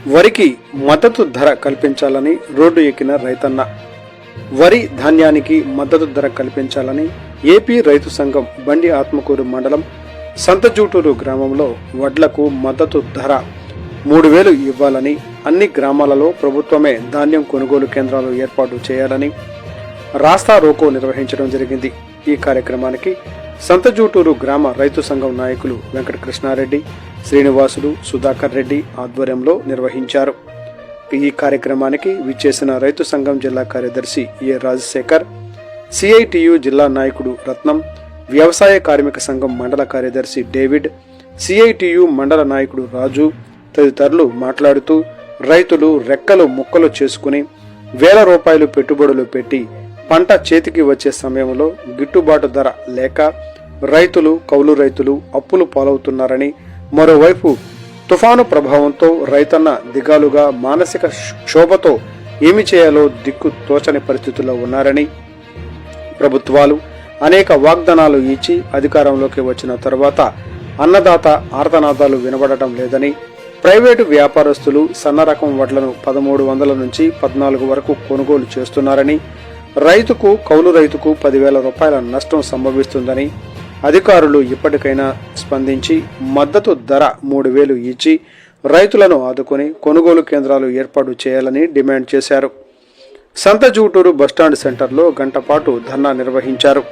వరికి మద్దతు ధర కల్పించాలని రోడ్డు ఎక్కిన రైతన్న. వరి ధాన్యానికి మద్దతు ధర కల్పించాలని ఏపీ రైతు సంఘం బండి ఆత్మకూరు మండలం సంతజూటూరు గ్రామంలో వడ్లకు మద్దతు ధర 3,000 ఇవ్వాలని, అన్ని గ్రామాలలో ప్రభుత్వమే ధాన్యం కొనుగోలు కేంద్రాలు ఏర్పాటు చేయాలని రాస్తా రోకో నిర్వహించడం జరిగింది. ఈ కార్యక్రమానికి సంతజూటూరు గ్రామ రైతు సంఘం నాయకులు వెంకట కృష్ణారెడ్డి, శ్రీనివాసులు, సుధాకర్ రెడ్డి ఆధ్వర్యంలో నిర్వహించారు. ఈ కార్యక్రమానికి విచ్చేసిన రైతు సంఘం జిల్లా కార్యదర్శి ఏ రాజశేఖర్, సిఐటియు జిల్లా నాయకుడు రత్నం, వ్యవసాయ కార్మిక సంఘం మండల కార్యదర్శి డేవిడ్, సిఐటియు మండల నాయకుడు రాజు తదితరులు మాట్లాడుతూ రైతులు రెక్కలు ముక్కలు చేసుకుని వేల రూపాయలు పెట్టుబడులు పెట్టి పంట చేతికి వచ్చే సమయంలో గిట్టుబాటు ధర లేక రైతులు, కౌలు రైతులు అప్పులు పాలవుతున్నారని, మరోవైపు తుఫాను ప్రభావంతో రైతన్న దిగాలుగా మానసిక క్షోభతో ఏమి చేయాలో దిక్కు తోచని పరిస్థితుల్లో ఉన్నారని, ప్రభుత్వాలు అనేక వాగ్దానాలు ఇచ్చి అధికారంలోకి వచ్చిన తర్వాత అన్నదాత ఆర్తనాదాలు వినబడటం లేదని, ప్రైవేటు వ్యాపారస్తులు సన్న రకం వడ్లను 1300 నుంచి 14 వరకు కొనుగోలు చేస్తున్నారని, రైతుకు, కౌలు రైతుకు 10,000 రూపాయల నష్టం సంభవిస్తుందని, అధికారులు ఇప్పటికైనా స్పందించి మద్దతు ధర 3,000 ఇచ్చి రైతులను ఆదుకొని కొనుగోలు కేంద్రాలు ఏర్పాటు చేయాలని డిమాండ్ చేశారు. సంతజూటూరు బస్టాండ్ సెంటర్లో గంట పాటు ధర్నా నిర్వహించారు.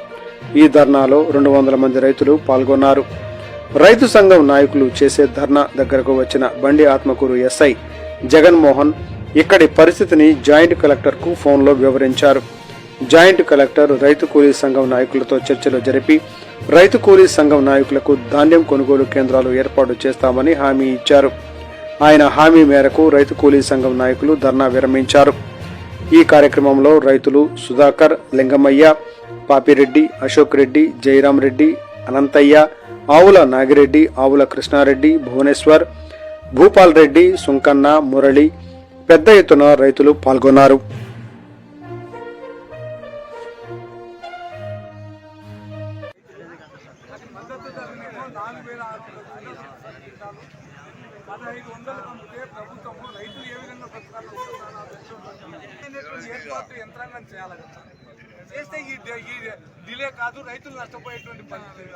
ఈ ధర్నాలో 200 మంది రైతులు పాల్గొన్నారు. రైతు సంఘం నాయకులు చేసే ధర్నా దగ్గరకు వచ్చిన బండి ఆత్మకూరు ఎస్ఐ జగన్మోహన్ ఇక్కడి పరిస్థితిని జాయింట్ కలెక్టర్కు ఫోన్లో వివరించారు. జాయింట్ కలెక్టర్ రైతు కూలీ సంఘం నాయకులతో చర్చలు జరిపి రైతు కూలీ సంఘం నాయకులకు ధాన్యం కొనుగోలు కేంద్రాలు ఏర్పాటు చేస్తామని హామీ ఇచ్చారు. ఆయన హామీ మేరకు రైతు కూలీ సంఘం నాయకులు ధర్నా విరమించారు. ఈ కార్యక్రమంలో రైతులు సుధాకర్, లింగమయ్య, పాపిరెడ్డి, అశోక్ రెడ్డి, జయరాం రెడ్డి, అనంతయ్య, ఆవుల నాగిరెడ్డి, ఆవుల కృష్ణారెడ్డి, భువనేశ్వర్, భూపాల్ రెడ్డి, సుంకన్న, మురళి పెద్ద ఎత్తున రైతులు పాల్గొన్నారు. యంత్రాంగం చేయాలి చేస్తే ఈ డిలే కాదు, రైతులు నష్టపోయేటువంటి పరిస్థితి.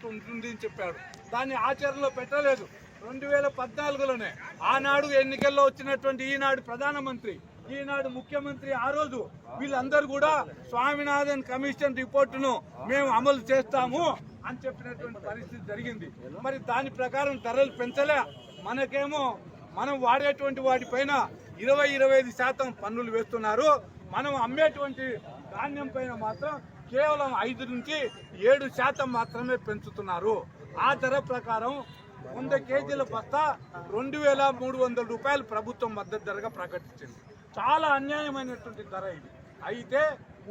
ఉంటుంది అని చెప్పాడు, దాన్ని ఆచరణలో పెట్టలేదు. 2014లోనే ఆనాడు ఎన్నికల్లో వచ్చినటువంటి ఈనాడు ప్రధానమంత్రి, ఈనాడు ముఖ్యమంత్రి, ఆ రోజు వీళ్ళందరూ కూడా స్వామినాథన్ కమిషన్ రిపోర్టును మేము అమలు చేస్తాము అని చెప్పినటువంటి పరిస్థితి జరిగింది. మరి దాని ప్రకారం ధరలు పెంచలే. మనకేమో మనం వాడేటువంటి వాటిపైన 20-25% పన్నులు వేస్తున్నారు. మనం అమ్మేటువంటి ధాన్యం పైన మాత్రం కేవలం 5 నుంచి 7% మాత్రమే పెంచుతున్నారు. ఆ ధర ప్రకారం 100 కేజీల బస్తా 2,300 రూపాయలు ప్రభుత్వం మద్దతు ధరగా ప్రకటించింది. చాలా అన్యాయమైనటువంటి ధర ఇది. అయితే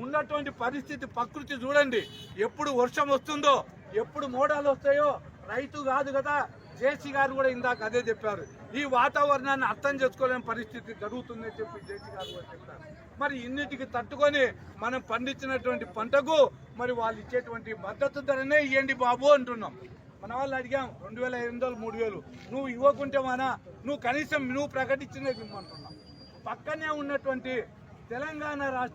ఉన్నటువంటి పరిస్థితి, ప్రకృతి చూడండి, ఎప్పుడు వర్షం వస్తుందో, ఎప్పుడు మోడాలు వస్తాయో రైతు కాదు కదా. జేసీ గారు కూడా ఇందాక అదే చెప్పారు. ఈ వాతావరణాన్ని అర్థం చేసుకోలేని పరిస్థితి జరుగుతుందని చెప్పి జేసీ గారు కూడా చెప్పారు. మరి ఇన్నిటికి తట్టుకొని మనం పండించినటువంటి పంటకు మరి వాళ్ళు ఇచ్చేటువంటి మద్దతు ధరనే ఇవ్వండి బాబు అంటున్నాం. మన వాళ్ళు అడిగాం 2,500, 3,000 నువ్వు ఇవ్వకుంటే మానా, నువ్వు కనీసం నువ్వు ప్రకటించినది ఇవ్వమంటున్నాం. పక్కనే ఉన్నటువంటి తెలంగాణ రాష్ట్రం